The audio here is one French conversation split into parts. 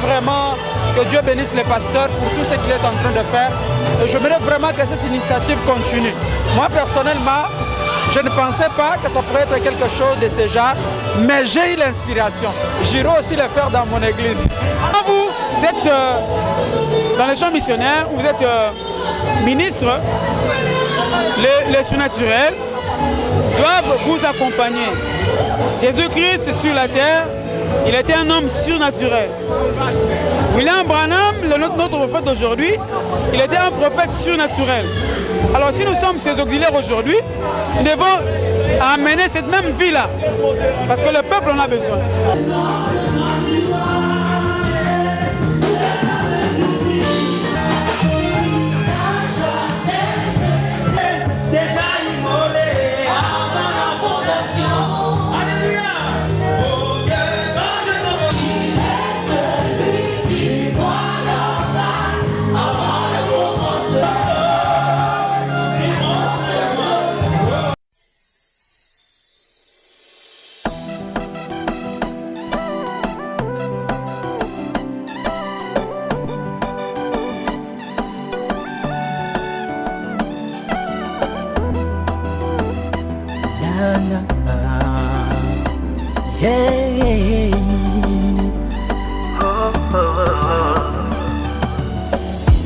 vraiment que Dieu bénisse les pasteurs pour tout ce qu'il est en train de faire. Et j'aimerais vraiment que cette initiative continue. Moi, personnellement, je ne pensais pas que ça pourrait être quelque chose de ce genre, mais j'ai eu l'inspiration. J'irai aussi le faire dans mon église. Vous êtes dans les champs missionnaires, vous êtes ministre, les surnaturels doivent vous accompagner. Jésus-Christ sur la terre, il était un homme surnaturel. William Branham, notre prophète d'aujourd'hui, il était un prophète surnaturel. Alors si nous sommes ses auxiliaires aujourd'hui, nous devons amener cette même vie-là, parce que le peuple en a besoin.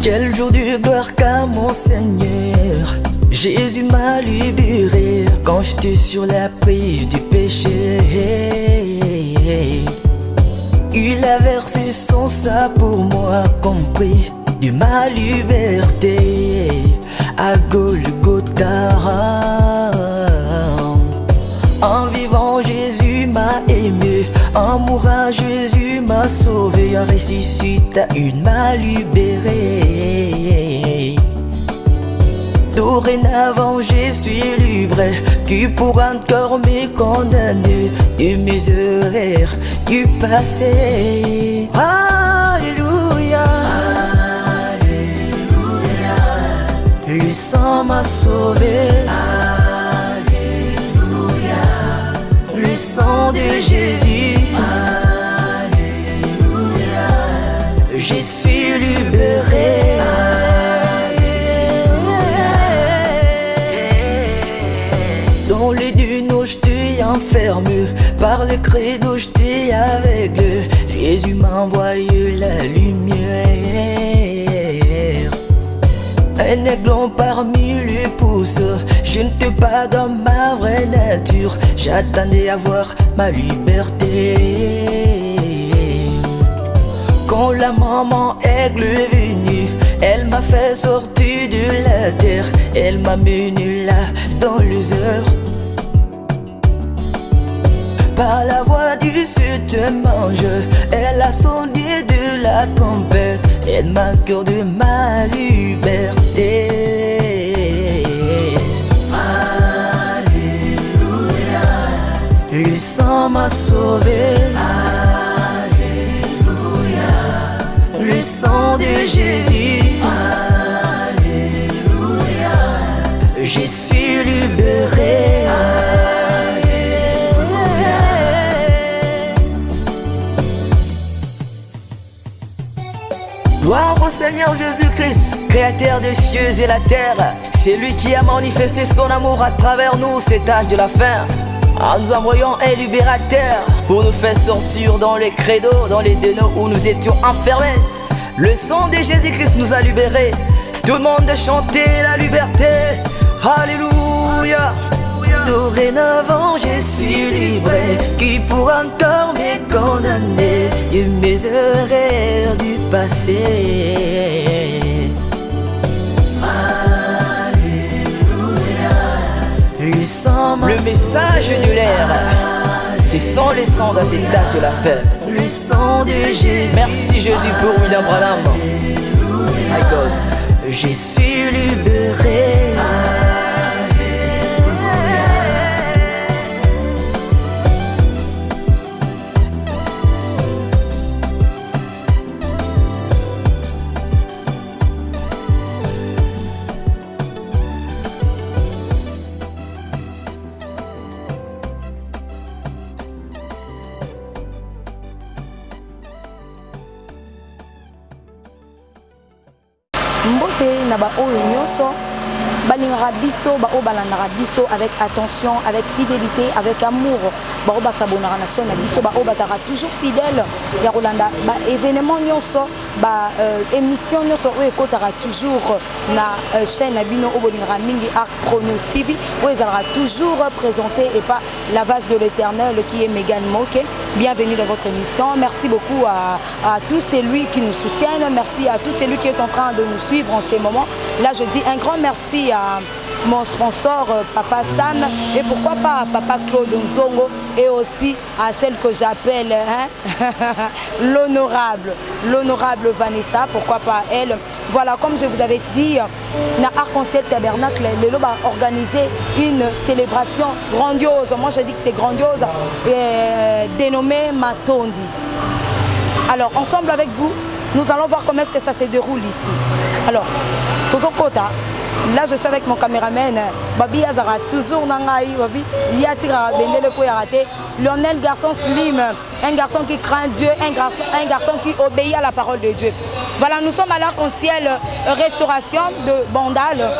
Quel jour de gloire qu'à mon Seigneur, Jésus m'a libéré quand j'étais sur la prise du péché. Il a versé son sang pour moi comme prix de ma liberté à Golgotha. En vivant, Jésus m'a aimé. En mourant, Jésus m'a sauvé. En ressuscitant, il m'a libéré. Dorénavant, je suis libre. Qui pourra encore me condamner de mes erreurs du passé? Alléluia, Alléluia. Le sang m'a sauvé. Le sang de Jésus, Alléluia. Je suis libéré, Alléluia. Dans les dunes je t'ai enfermé, par le credo je t'ai aveugle. Jésus m'a envoyé la lumière. Un aiglon parmi les pousses, je ne t'ai pas dans ma vraie nature. J'attendais à voir ma liberté. Quand la maman aigle est venue, elle m'a fait sortir de la terre. Elle m'a mené là dans les heures. Par la voix du mange, elle a sonné de la trompette. Elle m'a accordé ma liberté. Alléluia. Le sang m'a sauvé. Alléluia. Le sang de Jésus. Alléluia. Je suis libéré. Gloire au Seigneur Jésus-Christ, créateur des cieux et la terre. C'est lui qui a manifesté son amour à travers nous, cet âge de la fin, en nous envoyant un libérateur pour nous faire sortir dans les créneaux, dans les dénaux où nous étions enfermés. Le sang de Jésus-Christ nous a libérés. Tout le monde chanter la liberté. Alléluia. Dorénavant je suis libre. Qui pourra encore me condamner de mes erreurs du passé? Alléluia. Le message de l'air, c'est sans les sangs à cet âge de la fin. Le sang de Jésus. Merci Jésus pour William Branham. My God, je suis libéré. mbote na ba oyo nyonso balingaka biso bao balandaka biso avec attention, avec fidélité, avec amour. Bao basabonaka na chaîne na biso bao bazaka toujours fidèle ya kolanda ba événement nyonso ba émission nyonso oyo ekotaka toujours na chaîne na bino o bolingaka mingi Art Chrono TV où ezalaka toujours présenté et pas la vase de l'Éternel qui est Megan Moke. Bienvenue dans votre émission. Merci beaucoup à tous celui qui nous soutiennent. Merci à tous celui qui est en train de nous suivre en ces moments. Là, je dis un grand merci à mon sponsor Papa Sam et pourquoi pas à Papa Claude Nzongo et aussi à celle que j'appelle l'honorable Vanessa, pourquoi pas elle. Voilà, comme je vous avais dit, na Arc-en-Ciel Tabernacle, le Loba a organisé une célébration grandiose. Moi je dis que c'est grandiose, dénommée Matondi. Alors ensemble avec vous, nous allons voir comment est-ce que ça se déroule ici. Alors, Toto Kota, là je suis avec mon caméraman, Babi Azara, toujours Nangaï, Babi, Yatira, Bendele Koyarate, Lionel Garçon Slim, un garçon qui craint Dieu, un garçon qui obéit à la parole de Dieu. Voilà, nous sommes à l'Arc-en-Ciel Restauration de Bandal.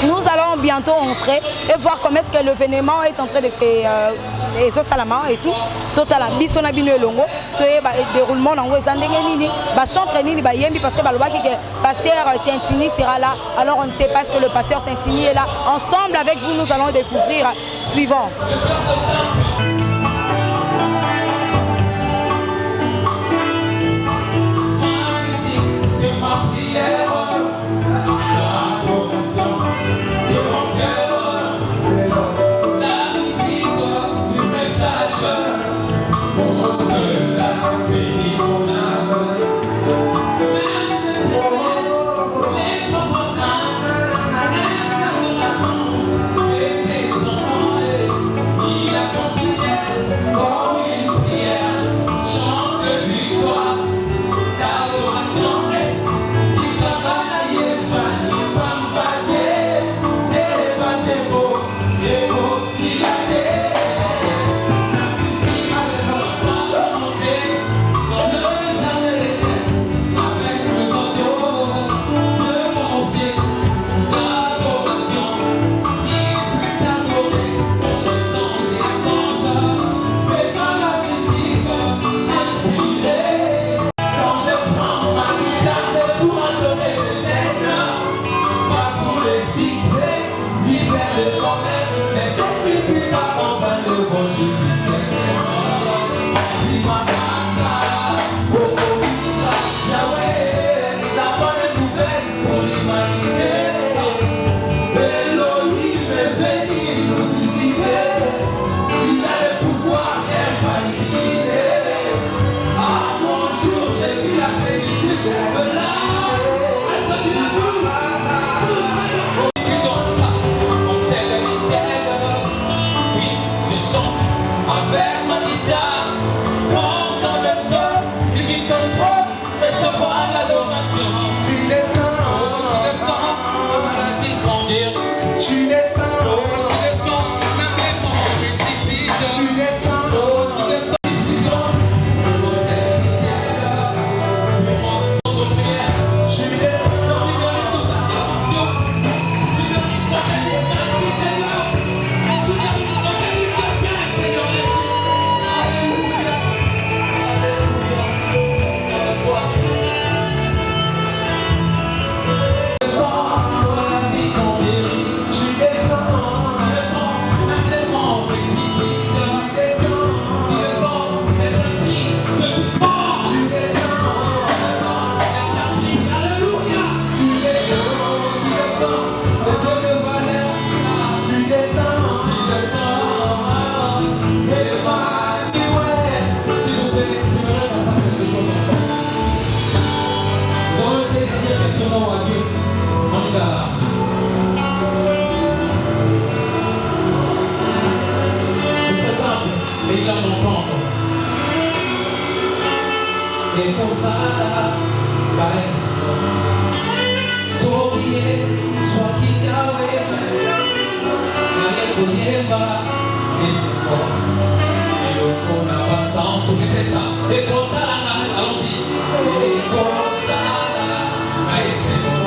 Nous allons bientôt entrer et voir comment est-ce que l'événement est en train de se salama et tout. Total, bisona bino longo, déroulement en wezandenge nini, ba chantre nini ba yembi parce que ba loba que pasteur Tintini sera là. Alors on ne sait pas ce que le pasteur Tintini est là. Ensemble avec vous, nous allons découvrir suivant.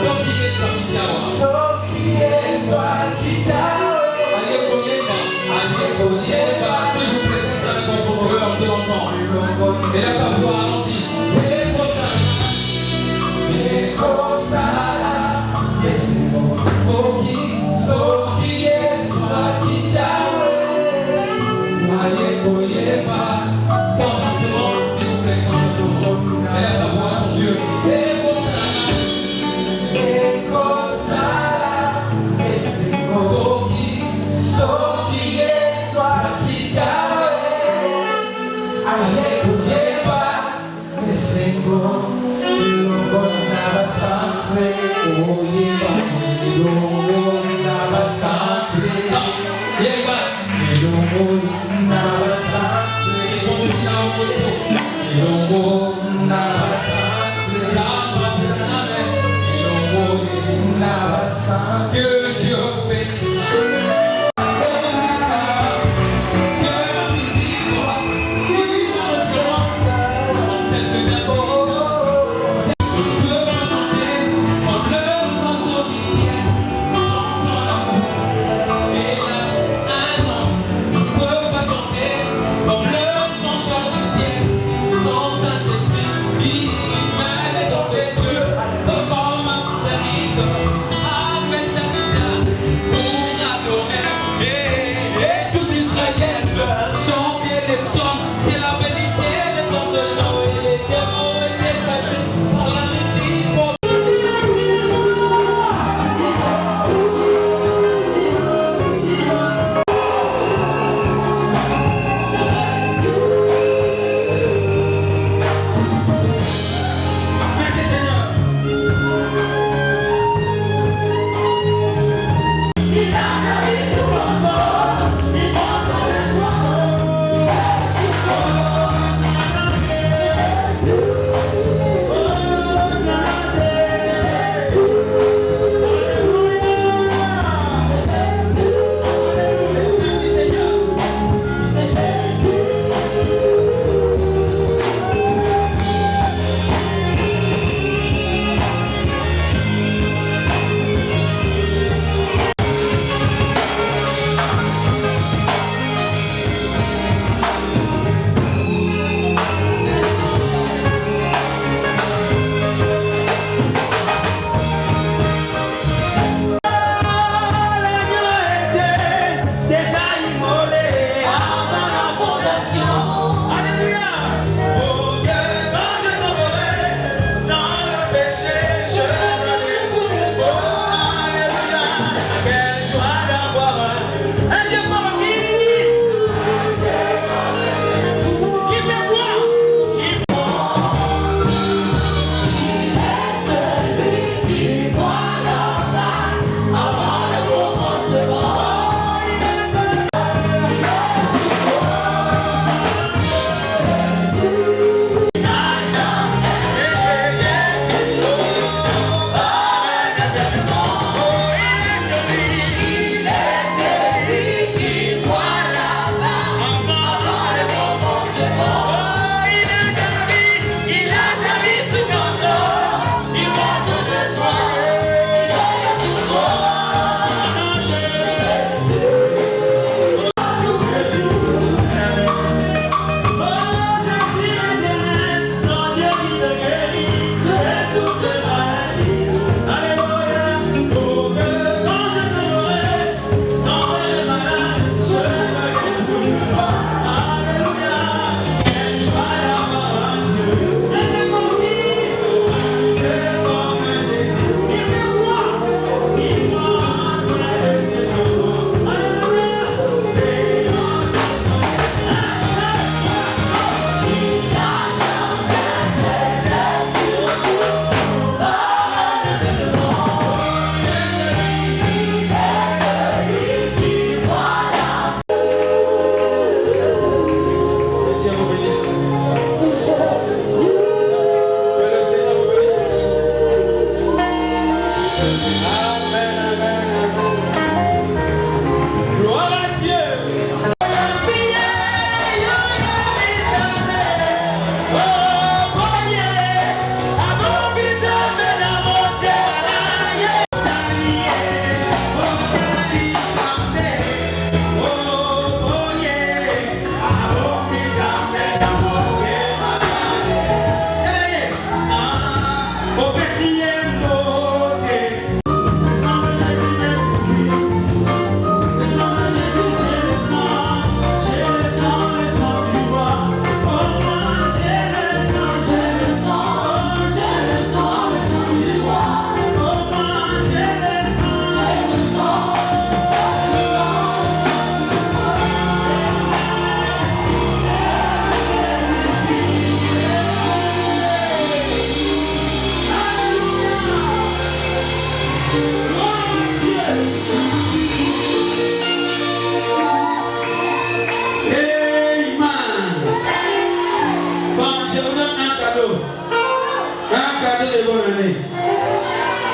Allons-y.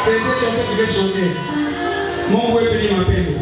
C'est cette chanson qui vais chanter. Mon voix est ma peine.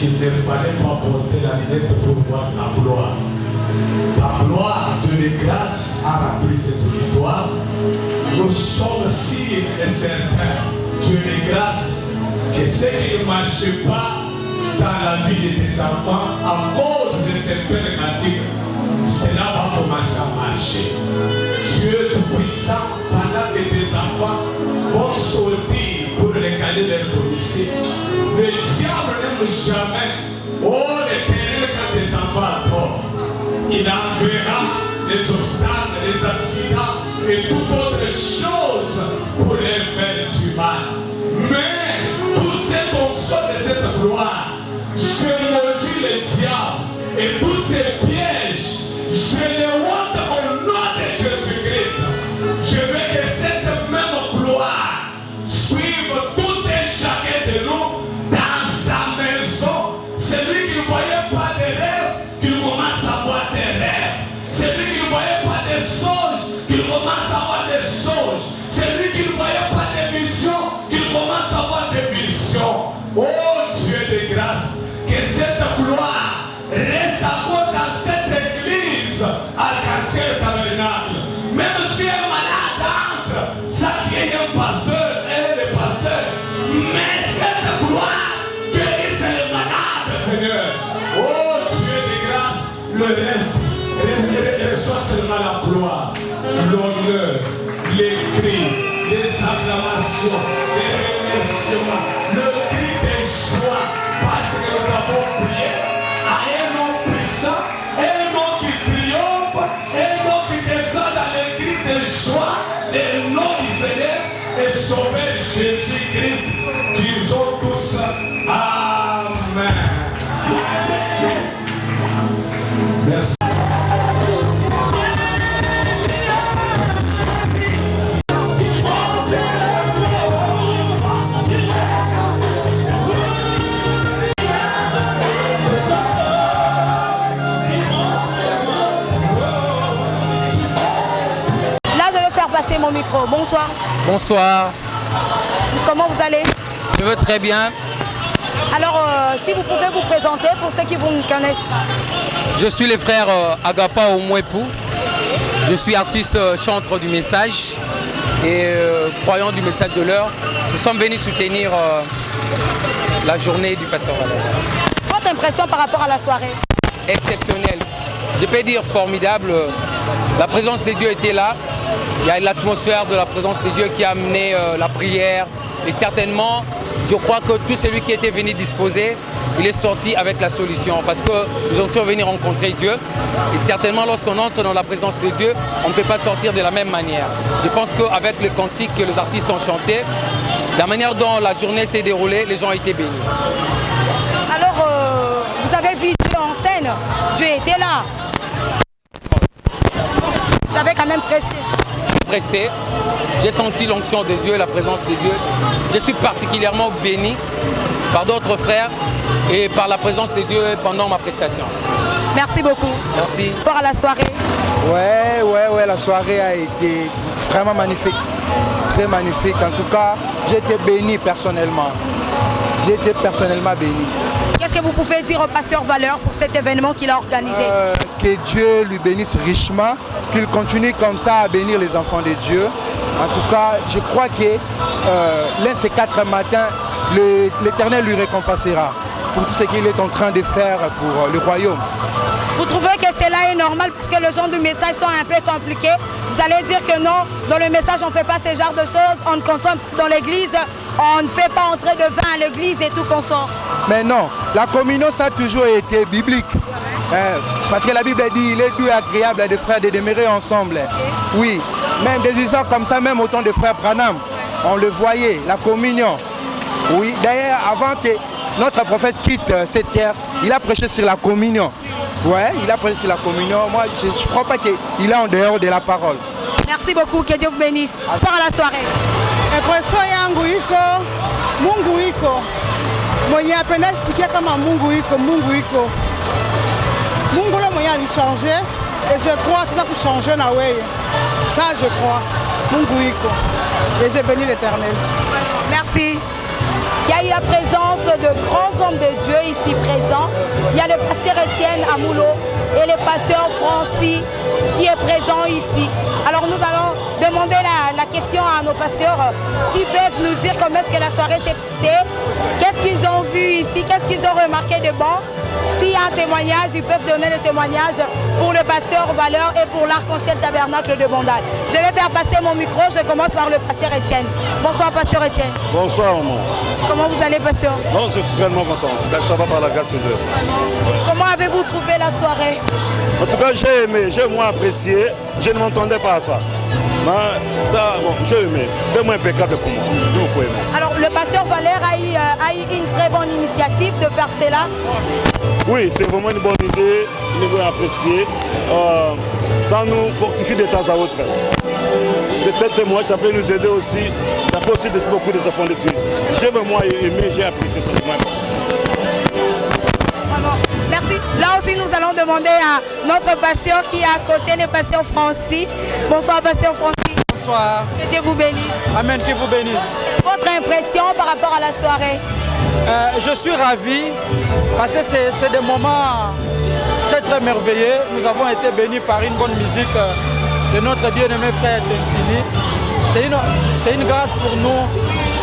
qu'il ne fallait pas porter la lunette pour voir ta gloire. Ta gloire, Dieu de grâce, a rempli cette auditoire. Nous sommes sûrs et certains, Dieu de grâce, que ce qui ne marche pas dans la vie de tes enfants, à cause de ces pères cantiques, cela va commencer à marcher. Dieu Tout-Puissant, pendant que tes enfants vont sortir pour regarder leur domicile, le diable n'aime jamais, oh l'Éternel, quand tes enfants adorent, il enverra les obstacles, les accidents et toute autre chose pour les faire du mal. Mais tous ces fonctions de cette gloire, je maudis le diable et tous ces pièges, je les ôte au nom de Jésus-Christ. Je veux que cette même gloire suive tout et chacun de nous dans sa maison. Celui qui ne voyait pas de rêves, qu'il commence à voir des rêves. Celui qui ne voyait pas de songes, qu'il commence à voir des songes. Celui qui ne voyait pas de visions, qu'il commence à voir des visions. Oh Dieu de grâce, que cette gloire reste encore dans cette église Arc-en-Ciel Tabernacle. Même si un malade entre, ça qui est un pasteur et le pasteur. Mais cette gloire guérit les malades, Seigneur. Oh Dieu de grâce, le reste reçoit seulement la gloire, l'honneur, les cris, les acclamations, les remerciements, le cri de joie, parce que nous avons prié à un nom puissant, un nom qui triomphe, un nom qui descend dans les cris de joie, le nom du Seigneur et Sauveur Jésus-Christ. Disons tous Amen. Merci. Passer mon micro. Bonsoir. Bonsoir. Comment vous allez? Je veux très bien. Alors, si vous pouvez vous présenter pour ceux qui vous connaissent. Je suis le frère Agapa Omwepou. Je suis artiste chantre du message et croyant du message de l'heure. Nous sommes venus soutenir la journée du pasteur Valère. Votre impression par rapport à la soirée? Exceptionnelle. Je peux dire formidable. La présence de Dieu était là. Il y a l'atmosphère de la présence de Dieu qui a amené la prière. Et certainement, je crois que tout celui qui était venu disposer, il est sorti avec la solution. Parce que nous sommes venus rencontrer Dieu. Et certainement, lorsqu'on entre dans la présence de Dieu, on ne peut pas sortir de la même manière. Je pense qu'avec les cantiques que les artistes ont chantés, la manière dont la journée s'est déroulée, les gens ont été bénis. Alors, vous avez vu Dieu en scène. Dieu était là. Vous avez quand même presté. J'ai senti l'onction de Dieu, la présence de Dieu. Je suis particulièrement béni par d'autres frères et par la présence de Dieu pendant ma prestation. Merci beaucoup. Merci. Pour la soirée. Ouais, la soirée a été vraiment magnifique. Très magnifique. En tout cas, j'ai été béni personnellement. J'ai été personnellement béni. Qu'est-ce que vous pouvez dire au pasteur Valeur pour cet événement qu'il a organisé? Que Dieu lui bénisse richement, qu'il continue comme ça à bénir les enfants de Dieu. En tout cas, je crois que l'un de ces 4 matins, l'Éternel lui récompensera pour tout ce qu'il est en train de faire pour le royaume. Vous trouvez que cela est normal parce que le genre de messages sont un peu compliqués? Vous allez dire que non, dans le message on ne fait pas ce genre de choses, on ne consomme pas dans l'église, on ne fait pas entrer de vin à l'église et tout qu'on sort. Mais non, la communion ça a toujours été biblique. Parce que la Bible dit, il est doux et agréable des frères de demeurer ensemble. Oui, même des histoires comme ça, même autant de frères Branham, on le voyait, la communion. Oui, d'ailleurs, avant que notre prophète quitte cette terre, il a prêché sur la communion. Ouais, il a prêché sur la communion. Moi, je ne crois pas qu'il est en dehors de la parole. Merci beaucoup, que Dieu vous bénisse. Pour la soirée. Impression yangu iko, Mungu iko. Mwenye apenda sikia kama Mungu iko. Mungu le mwenye alichanger et je crois que ça peut changer na wewe. Ça je crois. Mungu iko. Et j'ai béni l'Éternel. Merci. Il y a eu la présence de grands hommes de Dieu ici présents. Il y a le pasteur Étienne Amoulo et le pasteur Francis qui est présent ici. Alors nous allons demander la question à nos pasteurs s'ils peuvent nous dire comment est-ce que la soirée s'est passée, qu'est-ce qu'ils ont vu ici, qu'est-ce qu'ils ont remarqué de bon. S'il y a un témoignage, ils peuvent donner le témoignage pour le pasteur Valeur et pour l'Arc-en-Ciel Tabernacle de Bondal. Je vais faire passer mon micro, je commence par le pasteur Étienne. Bonsoir pasteur Étienne. Bonsoir maman. Comment vous allez pasteur? Non, je suis tellement content. Ça va par la grâce de Dieu. Comment avez-vous trouvé la soirée? En tout cas, j'ai aimé, j'ai moins apprécié. Je ne m'entendais pas à ça. Mais ça, bon, j'ai aimé. C'était moins impeccable pour moi. Donc, oui. Alors, le pasteur Valère a eu une très bonne initiative de faire cela. Oui, c'est vraiment une bonne idée, une idée appréciée. Ça nous fortifie de temps à autre. Peut-être moi, ça peut nous aider aussi. Ça peut aussi être beaucoup des enfants de Dieu. J'ai vraiment aimé, j'ai apprécié ça. Merci. Là aussi, nous allons demander à notre pasteur qui est à côté, le pasteur Francis. Bonsoir, pasteur Francis. Bonsoir. Que Dieu vous bénisse. Amen, que vous bénisse. Votre impression par rapport à la soirée? Je suis ravi parce que c'est des moments très très merveilleux. Nous avons été bénis par une bonne musique de notre bien-aimé frère Tentini. C'est une grâce pour nous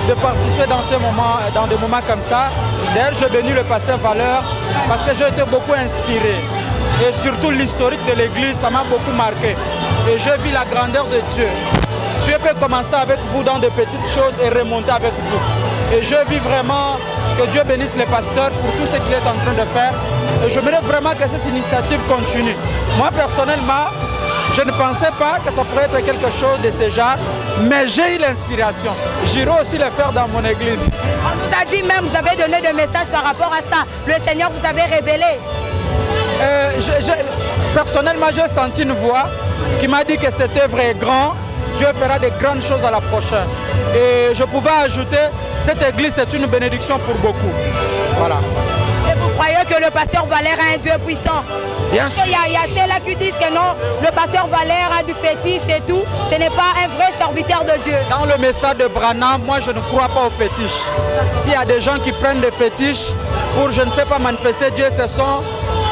de participer dans ces moments, dans des moments comme ça. D'ailleurs, je bénis le pasteur Valeur parce que j'ai été beaucoup inspiré. Et surtout l'historique de l'église, ça m'a beaucoup marqué. Et je vis la grandeur de Dieu. Dieu peut commencer avec vous dans de petites choses et remonter avec vous. Et je vis vraiment que Dieu bénisse les pasteurs pour tout ce qu'il est en train de faire. Et j'aimerais vraiment que cette initiative continue. Moi, personnellement, je ne pensais pas que ça pourrait être quelque chose de ce genre, mais j'ai eu l'inspiration. J'irai aussi le faire dans mon église. On nous a dit même, vous avez donné des messages par rapport à ça. Le Seigneur vous avait révélé. Personnellement, j'ai senti une voix qui m'a dit que cette œuvre est grande. Dieu fera de grandes choses à la prochaine. Et je pouvais ajouter, cette église est une bénédiction pour beaucoup. Voilà. Et vous croyez que le pasteur Valère a un Dieu puissant? Bien sûr. Il y a ceux-là qui disent que non, le pasteur Valère a du fétiche et tout. Ce n'est pas un vrai serviteur de Dieu. Dans le message de Branham, moi je ne crois pas aux fétiches. S'il y a des gens qui prennent des fétiches pour, je ne sais pas, manifester Dieu, ce sont,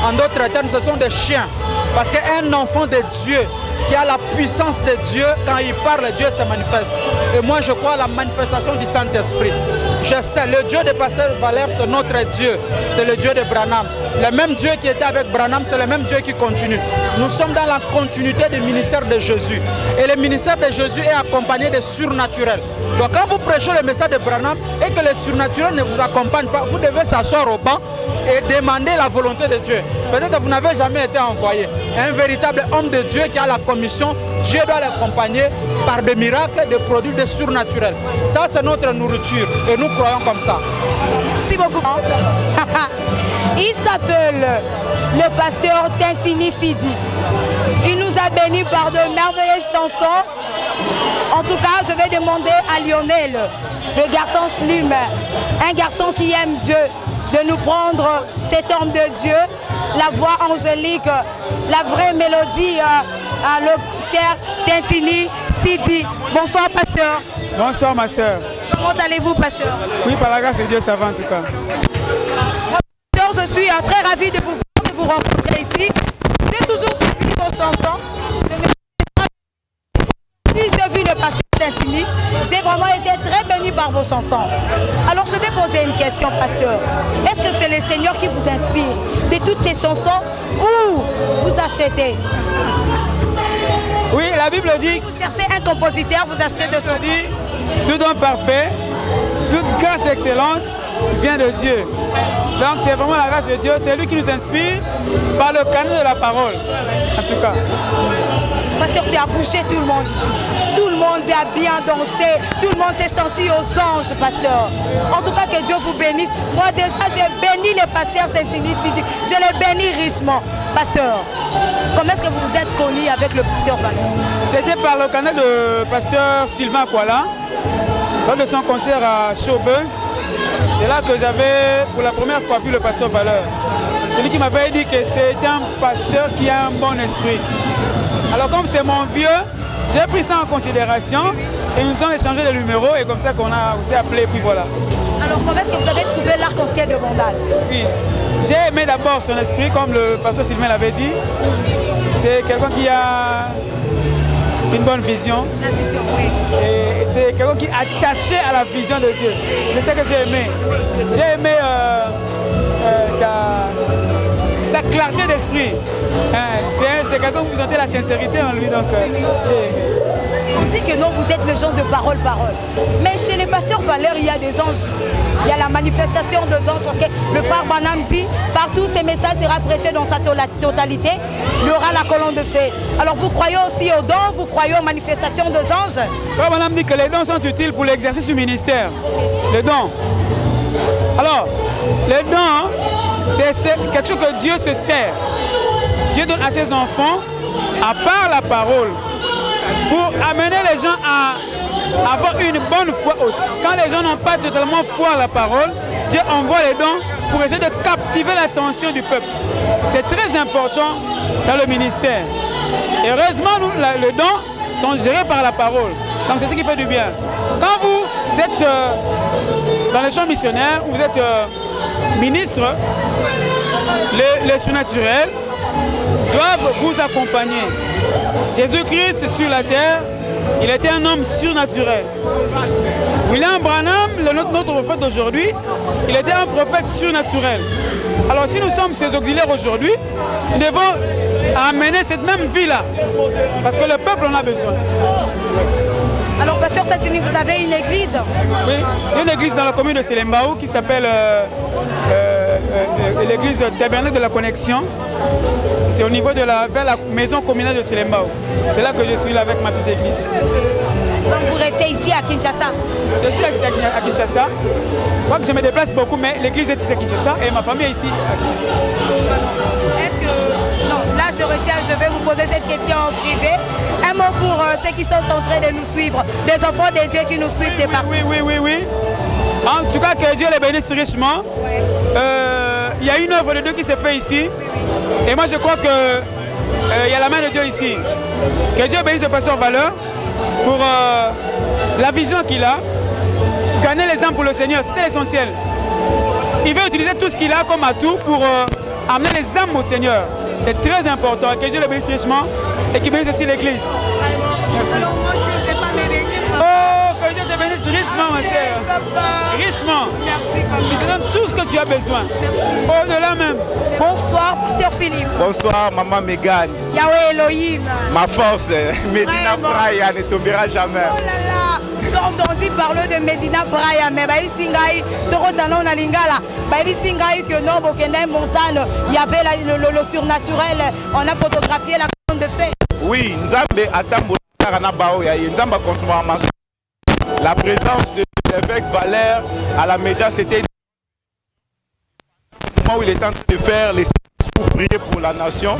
en d'autres termes, ce sont des chiens. Parce qu'un enfant de Dieu qui a la puissance de Dieu, quand il parle, Dieu se manifeste. Et moi je crois à la manifestation du Saint-Esprit. Je sais, le Dieu de pasteur Valère, c'est notre Dieu. C'est le Dieu de Branham. Le même Dieu qui était avec Branham, c'est le même Dieu qui continue. Nous sommes dans la continuité du ministère de Jésus. Et le ministère de Jésus est accompagné de surnaturel. Donc quand vous prêchez le message de Branham et que le surnaturel ne vous accompagne pas, vous devez s'asseoir au banc et demander la volonté de Dieu. Peut-être que vous n'avez jamais été envoyé. Un véritable homme de Dieu qui a la commission, Dieu doit l'accompagner par des miracles, des produits, des surnaturels. Ça, c'est notre nourriture et nous croyons comme ça. Merci beaucoup. Il s'appelle le pasteur Tentini Sidi. Il nous a bénis par de merveilleuses chansons. En tout cas, je vais demander à Lionel, le garçon slim, un garçon qui aime Dieu, de nous prendre cet homme de Dieu, la voix angélique, la vraie mélodie, le pasteur Tentini Sidi. Bonsoir, pasteur. Bonsoir, ma soeur. Comment allez-vous, pasteur? Oui, par la grâce de Dieu, ça va en tout cas. Pasteur, je suis très ravie de vous voir, de vous rencontrer ici. J'ai toujours suivi vos chansons. J'ai vu le pasteur Tentini, j'ai vraiment été très béni par vos chansons. Alors je vais poser une question, pasteur. Est-ce que c'est le Seigneur qui vous inspire de toutes ces chansons ou vous achetez? Oui, la Bible dit... Vous cherchez un compositeur, vous achetez des chansons. Tout don parfait, toute grâce excellente vient de Dieu. Donc c'est vraiment la grâce de Dieu, c'est lui qui nous inspire par le canal de la parole, en tout cas. Pasteur, tu as bouché tout le monde ici. Tout le monde a bien dansé, tout le monde s'est senti aux anges, pasteur. En tout cas, que Dieu vous bénisse. Moi déjà, j'ai béni le pasteur Tentini Sidi. Je l'ai béni richement. Pasteur, comment est-ce que vous vous êtes connu avec le pasteur Valère? C'était par le canal de pasteur Sylvain Kuala, lors de son concert à Showbuzz. C'est là que j'avais pour la première fois vu le pasteur Valeur. C'est lui qui m'avait dit que c'est un pasteur qui a un bon esprit. Alors comme c'est mon vieux, j'ai pris ça en considération et nous avons échangé les numéros et comme ça qu'on a aussi appelé, puis voilà. Alors comment est-ce que vous avez trouvé l'arc-en-ciel de Bandal? Oui, j'ai aimé d'abord son esprit, comme le pasteur Sylvain l'avait dit. C'est quelqu'un qui a une bonne vision. La vision, oui. Et c'est quelqu'un qui est attaché à la vision de Dieu. C'est ça que j'ai aimé. J'ai aimé sa clarté d'esprit. C'est quelqu'un où vous sentez la sincérité en lui, donc j'ai aimé. On dit que non, vous êtes le genre de parole. Mais chez les pasteurs valeurs, il y a des anges. Il y a la manifestation des anges. Parce que le frère Branham dit, partout ces messages sera prêché dans sa totalité, il y aura la colonne de feu. Alors vous croyez aussi aux dons, vous croyez aux manifestations des anges? Le frère Branham dit que les dons sont utiles pour l'exercice du ministère. Les dons. Alors, les dons, c'est quelque chose que Dieu se sert. Dieu donne à ses enfants, à part la parole, pour amener les gens à avoir une bonne foi aussi. Quand les gens n'ont pas totalement foi à la parole, Dieu envoie les dons pour essayer de captiver l'attention du peuple. C'est très important dans le ministère. Et heureusement, les dons sont gérés par la parole. Donc c'est ce qui fait du bien. Quand vous êtes dans les champs missionnaires, vous êtes ministre, les surnaturels doivent vous accompagner. Jésus-Christ sur la terre, il était un homme surnaturel. William Branham, notre prophète d'aujourd'hui, il était un prophète surnaturel. Alors si nous sommes ses auxiliaires aujourd'hui, nous devons amener cette même vie-là. Parce que le peuple en a besoin. Alors, pasteur Tatini, vous avez une église? Oui, j'ai une église dans la commune de Selembao qui s'appelle l'église Tabernacle de la Connexion. C'est au niveau de vers la maison communale de Selembao. C'est là que je suis là avec ma petite église. Donc vous restez ici à Kinshasa? Je suis à Kinshasa. Je crois que je me déplace beaucoup, mais l'église est ici à Kinshasa et ma famille est ici à Kinshasa. Est-ce que... Non, là je vais vous poser cette question en privé. Un mot pour ceux qui sont en train de nous suivre, des enfants de Dieu qui nous suivent de partout. Oui. En tout cas, que Dieu les bénisse richement. Il y a une œuvre de Dieu qui se fait ici. Et moi je crois qu'il y a la main de Dieu ici. Que Dieu bénisse le pasteur Valeur pour la vision qu'il a. Gagner les âmes pour le Seigneur, c'est l'essentiel. Il veut utiliser tout ce qu'il a comme atout pour amener les âmes au Seigneur. C'est très important. Que Dieu le bénisse richement et qu'il bénisse aussi l'église. Merci. Alors moi Dieu ne peut pas me bénir. Oh, que Dieu te bénisse richement, ma sœur. Richement. Merci, papa. Il te donne tout ce que tu as besoin. Au-delà même. Bonsoir, pasteur Philippe. Bonsoir, maman Mégane. Yahweh Elohim. Ma force, Medina Braya ne tombera jamais. Oh là là, j'ai entendu parler de Medina Braya, mais ici, Torotano na Lingala. Ici, que non, Bokenda Montagne, il y avait le surnaturel. On a photographié la colonne de feu. Oui, Nzambe Atambo Baoya, Nzamba confirme la présence de l'évêque Valère à la média, c'était le moment où il est en train de faire les services pour prier pour la nation.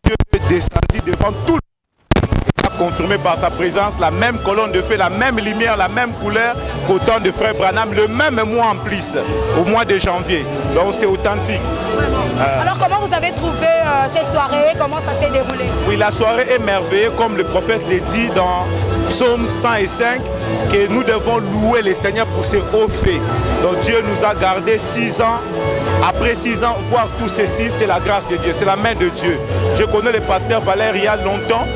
Dieu est descendu devant tout le monde. Il a confirmé par sa présence la même colonne de feu, la même lumière, la même couleur qu'au temps de frère Branham, le même mois en plus, au mois de janvier. Donc c'est authentique. Alors comment vous avez trouvé cette soirée? Comment ça s'est déroulé? Oui, la soirée est merveilleuse, comme le prophète l'a dit dans Psaume 105, que nous devons louer le Seigneur pour ses hauts faits. Donc Dieu nous a gardé 6 ans. Après 6 ans, voir tout ceci, c'est la grâce de Dieu, c'est la main de Dieu. Je connais le pasteur Valère il y a longtemps.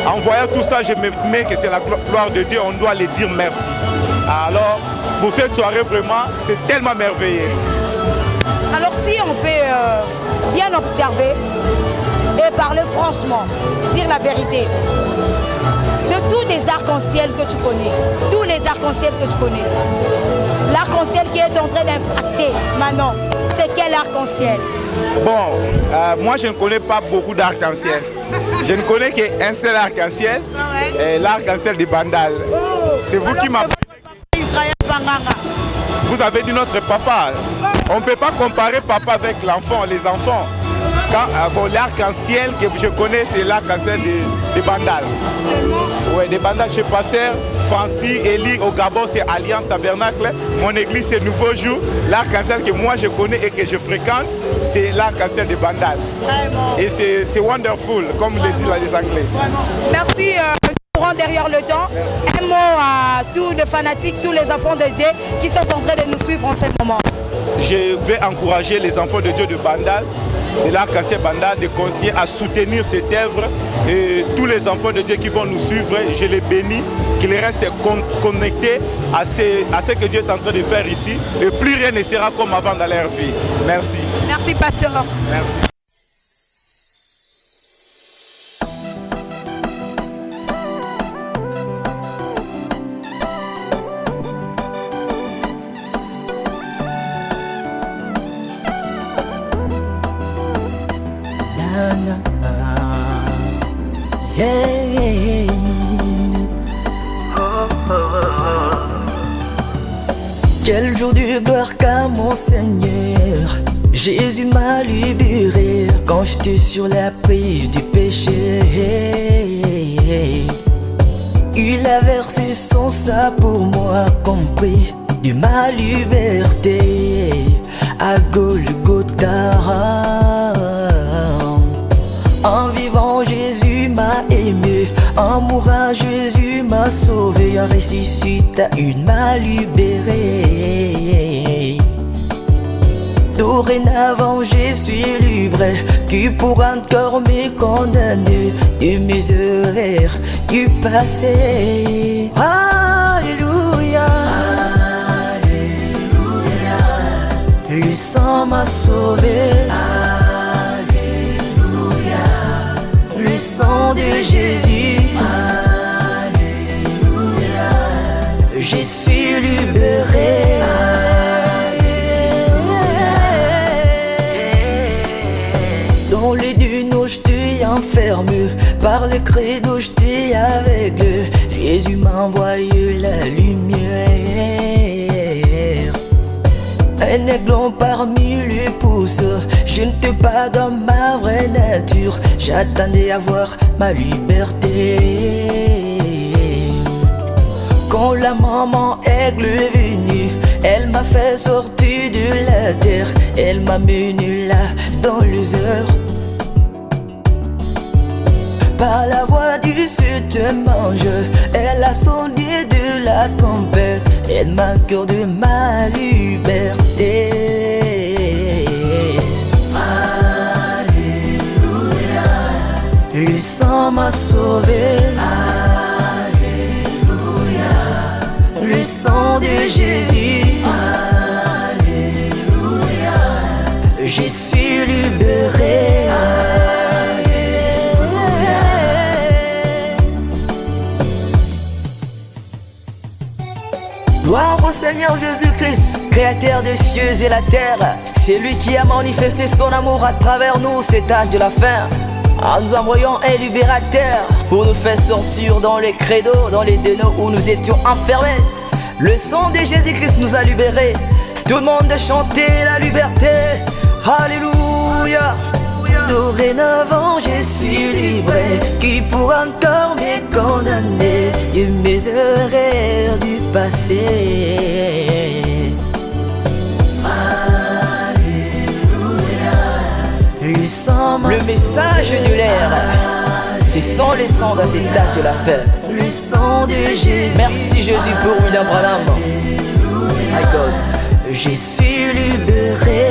En voyant tout ça, je me mets que c'est la gloire de Dieu, on doit lui dire merci. Alors, pour cette soirée, vraiment, c'est tellement merveilleux. Alors si on peut bien observer et parler franchement, dire la vérité, de tous les arcs-en-ciel que tu connais, tous les arcs-en-ciel que tu connais, l'arc-en-ciel qui est en train d'impacter maintenant, c'est quel arc-en-ciel? Bon, moi je ne connais pas beaucoup d'arc-en-ciel. Je ne connais qu'un seul arc-en-ciel, l'arc-en-ciel de Bandal. C'est vous qui m'avez... Vous avez dit notre papa. On ne peut pas comparer papa avec l'enfant, les enfants. Bon, l'arc-en-ciel que je connais, c'est l'arc-en-ciel de Bandal. Oui, de Bandal chez Pasteur Francis Eli au Gabon, c'est Alliance Tabernacle. Mon église, c'est Nouveau Jour. L'arc-en-ciel que moi je connais et que je fréquente, c'est l'arc-en-ciel de Bandal. Vraiment. Et c'est wonderful, comme le disent les Anglais. Vraiment. Merci. Derrière le temps, un mot à tous les fanatiques, tous les enfants de Dieu qui sont en train de nous suivre en ce moment? Je vais encourager les enfants de Dieu de Bandal, de l'Arc-en-Ciel Bandal, de continuer à soutenir cette œuvre. Et tous les enfants de Dieu qui vont nous suivre, je les bénis, qu'ils restent connectés à ce que Dieu est en train de faire ici. Et plus rien ne sera comme avant dans leur vie. Merci. Merci, pasteur. Merci. Quel jour de gloire qu'à mon Seigneur, Jésus m'a libéré quand j'étais sur la prise du péché. Il a versé son sang pour moi, compris de ma liberté à Golgotha. En vivant, Jésus m'a aimé. En mourant, Jésus m'a sauvé. En ressuscitant, il m'a libéré. Dorénavant, je suis libre. Qui pourra encore me condamner de mes erreurs du passé? Alléluia. Alléluia. Le sang m'a sauvé. Le sang de Jésus, Alléluia. Je suis libéré, Alléluia. Dans les dunes je t'ai enfermé, par le credo je t'ai aveugle. Jésus m'a envoyé la lumière. Un aiglon parmi les pousses, je n'étais pas dans ma vraie nature. J'attendais à voir ma liberté. Quand la maman aigle est venue, elle m'a fait sortir de la terre. Elle m'a mené là dans les heures. Par la voix du mange, elle a sonné de la trompette. Elle m'accorde ma liberté. Alléluia. Le sang m'a sauvé. Alléluia. Le sang de Jésus. Alléluia. Je suis libéré. Gloire au Seigneur Jésus-Christ, créateur des cieux et la terre. C'est lui qui a manifesté son amour à travers nous, cet âge de la fin, en nous envoyant un libérateur pour nous faire sortir dans les créneaux, dans les dénaux où nous étions enfermés. Le sang de Jésus-Christ nous a libérés. Tout le monde chanter la liberté. Alléluia. Dorénavant je suis libre. Qui pourra encore me condamner de mes erreurs du passé? Alléluia. Le message de l'air, c'est sans les sangs dans cet âge de la fin. Le sang de Jésus. Merci Jésus pour William Branham. My God. Je suis libéré.